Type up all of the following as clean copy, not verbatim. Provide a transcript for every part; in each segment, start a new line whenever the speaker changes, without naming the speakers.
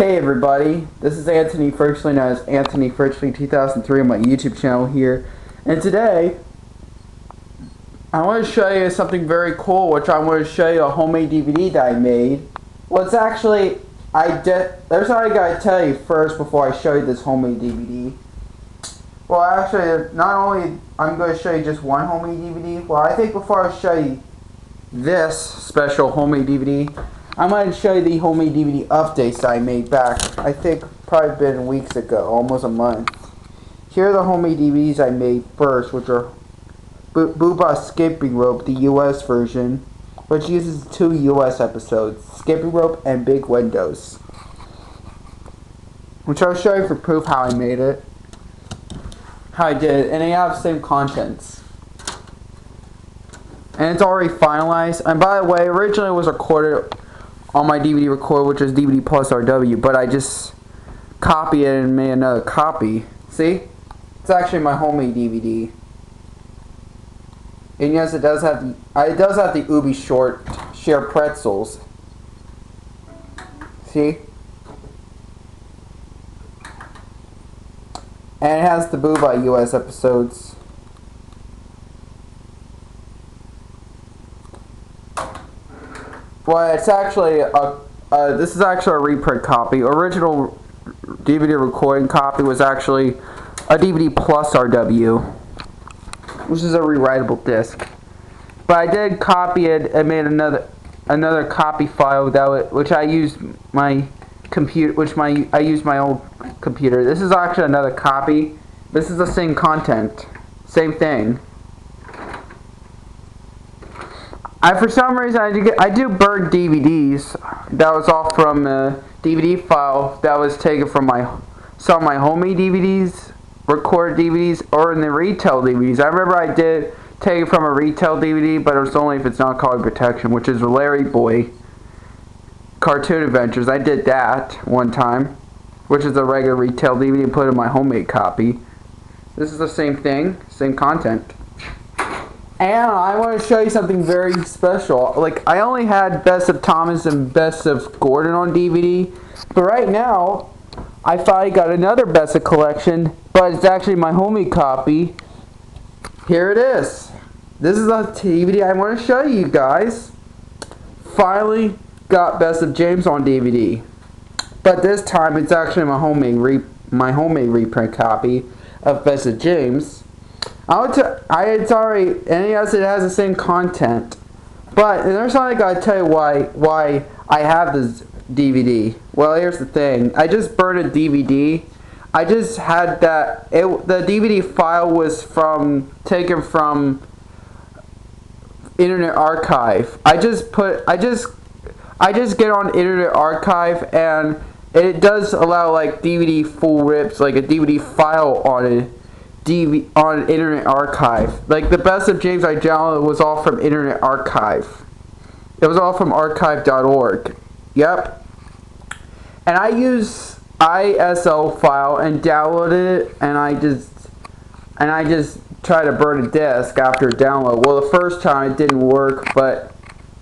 Hey everybody, this is Anthony, firstly known as Anthony Firstly 2003 on my YouTube channel here, and today I want to show you something very cool, which I want to show you a homemade DVD that I made. Well, it's actually, there's something I gotta tell you first before I show you this homemade DVD. Well, actually, not only I'm going to show you just one homemade DVD, well, I think before I show you this special homemade DVD, I'm going to show you the homemade DVD updates that I made back, I think probably been weeks ago, almost a month. Here are the homemade DVDs I made first, which are Booba Skipping Rope, the US version, which uses 2 US episodes, Skipping Rope and Big Windows, which I'll show you for proof how I made it, how I did it, and they have the same contents. And it's already finalized, and by the way, originally it was recorded on my DVD recorder, which is DVD plus RW, but I just copied it and made another copy. See? It's actually my homemade DVD. And yes, it does have the Ubi share pretzels. See? And it has the Booba US episodes. Well, it's actually this is actually a reprint copy. Original DVD recording copy was actually a DVD plus RW, which is a rewritable disc. But I did copy it and made another copy file which I used my computer, I used my old computer. This is actually another copy. This is the same content, same thing. For some reason, I do burn DVDs. That was all from a DVD file that was taken from some of my homemade DVDs, recorded DVDs, or in the retail DVDs. I remember I did take it from a retail DVD, but it was only if it's not called Protection, which is Larry Boy Cartoon Adventures. I did that one time, which is a regular retail DVD, and put in my homemade copy. This is the same thing, same content. And I want to show you something very special. Like, I only had Best of Thomas and Best of Gordon on DVD, but right now, I finally got another Best of collection, but it's actually my homemade copy. Here it is. This is a DVD I want to show you guys. Finally got Best of James on DVD, but this time it's actually my homemade reprint copy of Best of James. It's already, and yes, it has the same content, but there's something I gotta tell you why I have this DVD. Well, here's the thing. I just burned a DVD. I just had the DVD file was taken from Internet Archive. I just get on Internet Archive, and it does allow like DVD full rips, like a DVD file on it. On Internet Archive. Like the Best of James I downloaded was all from Internet Archive. It was all from archive.org. Yep. And I use ISO file and downloaded it, and I just tried to burn a disc after download. Well, the first time it didn't work, but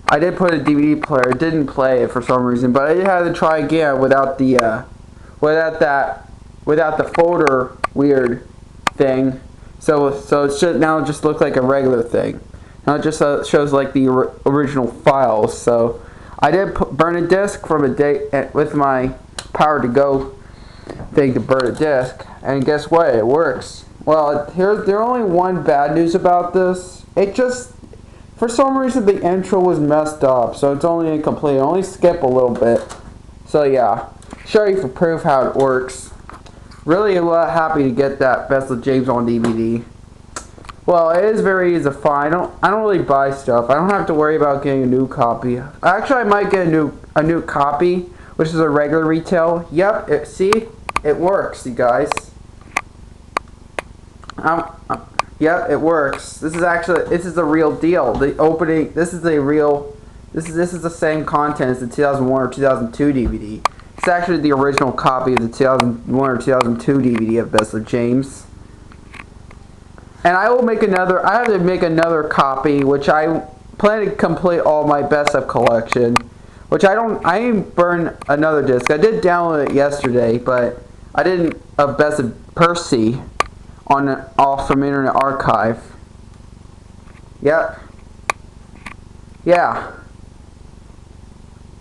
I did put a DVD player. It didn't play it for some reason, but I had to try again without the folder weird thing, so it should now just look like a regular thing. Now it just shows like the original files. So I did burn a disc from a day with my power to go thing to burn a disc, and guess what? It works. Well, there's only one bad news about this. It just, for some reason, the intro was messed up, so it's only incomplete. I only skip a little bit. So yeah, show you for proof how it works. Really happy to get that Best of James on DVD. Well, it is very easy to find. I don't really buy stuff. I don't have to worry about getting a new copy. Actually, I might get a new copy, which is a regular retail. Yep, see, it works, you guys. Yep, it works. This is the real deal. The opening. This is the same content as the 2001 or 2002 DVD. It's actually the original copy of the 2001 or 2002 DVD of Best of James. And I have to make another copy, which I plan to complete all my Best of collection, which I didn't burn another disc. I did download it yesterday, but I didn't of Best of Percy off from Internet Archive. Yep. Yeah.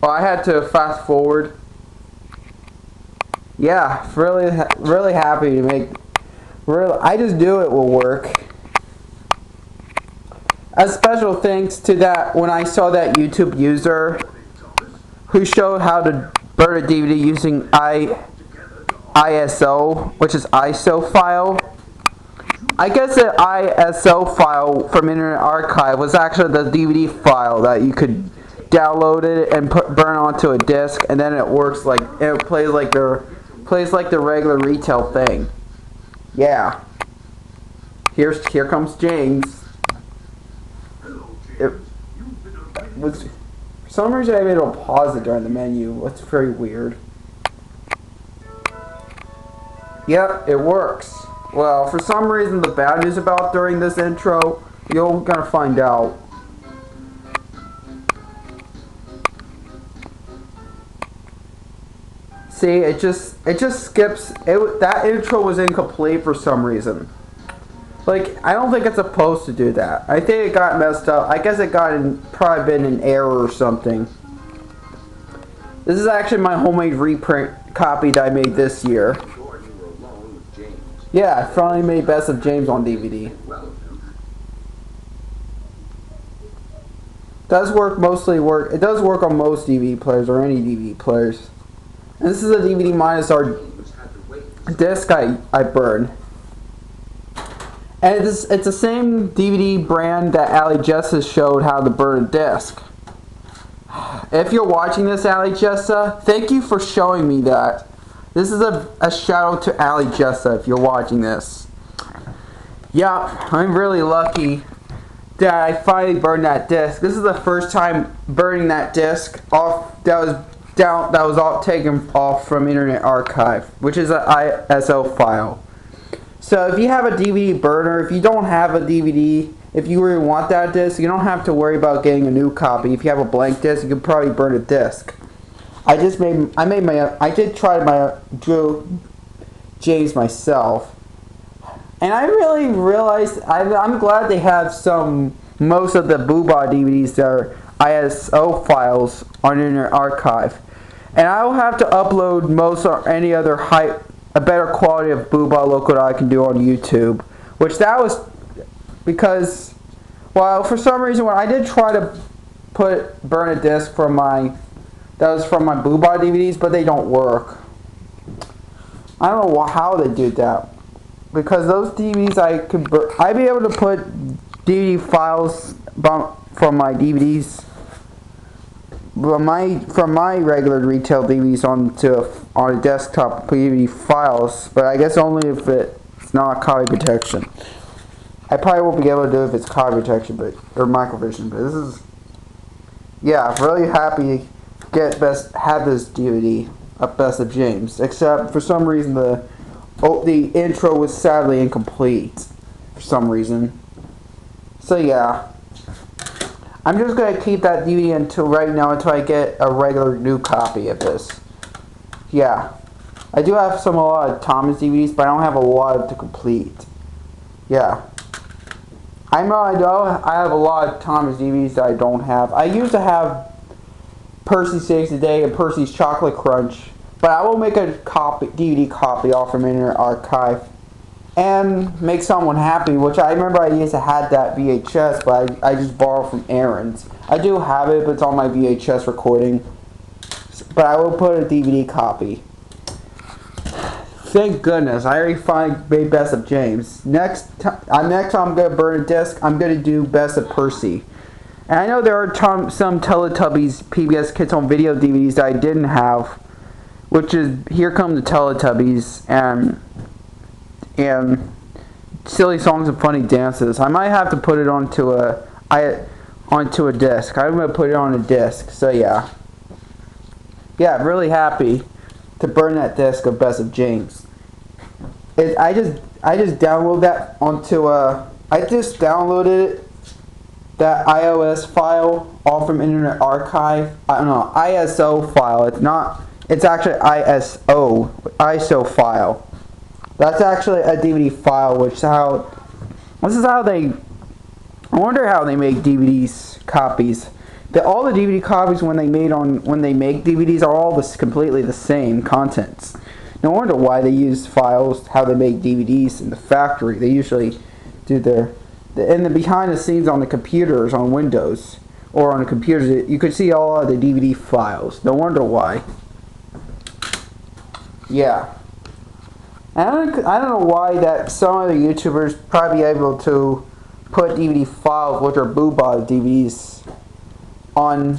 Well, I had to fast forward. Yeah, really happy to make. I just knew it will work. A special thanks to that when I saw that YouTube user who showed how to burn a DVD using ISO, which is ISO file. I guess the ISO file from Internet Archive was actually the DVD file that you could download it and burn onto a disc, and then it works like it plays like the regular retail thing. Yeah. Here comes James. It was for some reason I made it pause it during the menu. It's very weird. Yep, it works. Well, for some reason the bad news about during this intro, you're gonna find out. See, it just skips. That intro was incomplete for some reason. Like, I don't think it's supposed to do that. I think it got messed up. I guess it probably been an error or something. This is actually my homemade reprint copy that I made this year. Yeah, I finally made Best of James on DVD. It does work on most DVD players or any DVD players. And this is a DVD minus our disc I burned. And it's the same DVD brand that AllyJessa showed how to burn a disc. If you're watching this, AllyJessa, thank you for showing me that. This is a shout out to AllyJessa if you're watching this. Yeah, I'm really lucky that I finally burned that disc. This is the first time burning that disc off that was all taken off from Internet Archive, which is an ISO file. So if you have a DVD burner, if you don't have a DVD, if you really want that disc, you don't have to worry about getting a new copy. If you have a blank disc, you can probably burn a disc. I did try my Drew James myself, and I really realized I'm glad they have most of the Booba DVDs that are ISO files on Internet Archive, and I will have to upload most or any other a better quality of Booba local that I can do on YouTube, which that was because, well, for some reason when I did try to burn a disc from my Booba DVDs, but they don't work. I don't know how they did that, because those DVDs I'd be able to put DVD files from my DVDs. From my regular retail DVDs on a desktop DVD files, but I guess only if it's not copy protection. I probably won't be able to do it if it's copy protection, or microvision. But this is, yeah, I'm really happy to have this DVD of Best of James. Except for some reason the intro was sadly incomplete for some reason. So yeah. I'm just going to keep that DVD until I get a regular new copy of this. Yeah. I do have a lot of Thomas DVDs, but I don't have a lot to complete. Yeah. I have a lot of Thomas DVDs that I don't have. I used to have Percy Saves the Day and Percy's Chocolate Crunch, but I will make a DVD copy off from Internet Archive and make someone happy, which I remember I used to have that VHS, but I just borrowed from Aaron's. I do have it, but it's on my VHS recording. But I will put a DVD copy. Thank goodness, I already finally made Best of James. Next time I'm going to burn a disc, I'm going to do Best of Percy. And I know there are some Teletubbies PBS Kids Home Video DVDs that I didn't have, which is Here Come the Teletubbies and Silly Songs and Funny Dances. I might have to put it onto a disc. I'm going to put it on a disc. So yeah. Yeah, I'm really happy to burn that disc of Best of James. I just downloaded that onto I just downloaded it that iOS file all from Internet Archive. I don't know, ISO file. It's not. It's actually ISO file. That's actually a DVD file, which is how. This is how they. I wonder how they make DVDs copies. All the DVD copies when they make DVDs are all completely the same contents. No wonder why they use files, how they make DVDs in the factory. They usually do in the behind the scenes on the computers on Windows or on the computers. You could see all of the DVD files. No wonder why. Yeah. And I don't know why that some of the YouTubers probably be able to put DVD files, which are bootleg DVDs, on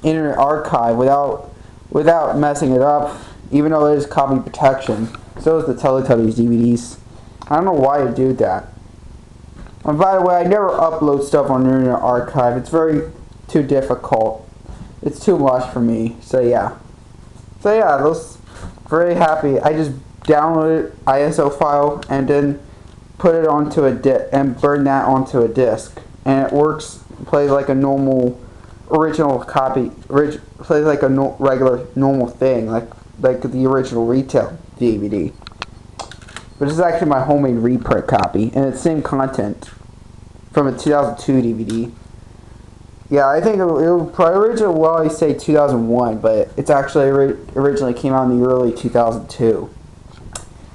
Internet Archive without messing it up, even though there's copy protection. So is the Teletubbies DVDs. I don't know why they do that. And by the way, I never upload stuff on Internet Archive. It's too difficult. It's too much for me. So yeah, those very happy. I just downloaded ISO file and then put it onto a and burn that onto a disc, and it works. Plays like a normal original copy. Plays like a regular normal thing, like the original retail DVD. But this is actually my homemade reprint copy, and it's same content from a 2002 DVD. Yeah, I think it probably originally, well, I say 2001, but it's actually originally came out in the early 2002.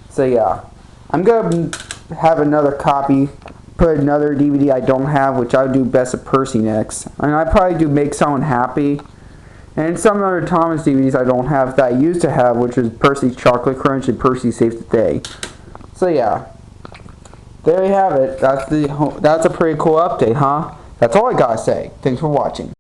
So yeah, I'm gonna have another copy, put another DVD I don't have, which I would do Best of Percy next, and I probably do Make Someone Happy, and some other Thomas DVDs I don't have that I used to have, which is Percy's Chocolate Crunch and Percy Saves the Day. So yeah, there you have it. That's a pretty cool update, huh? That's all I gotta say. Thanks for watching.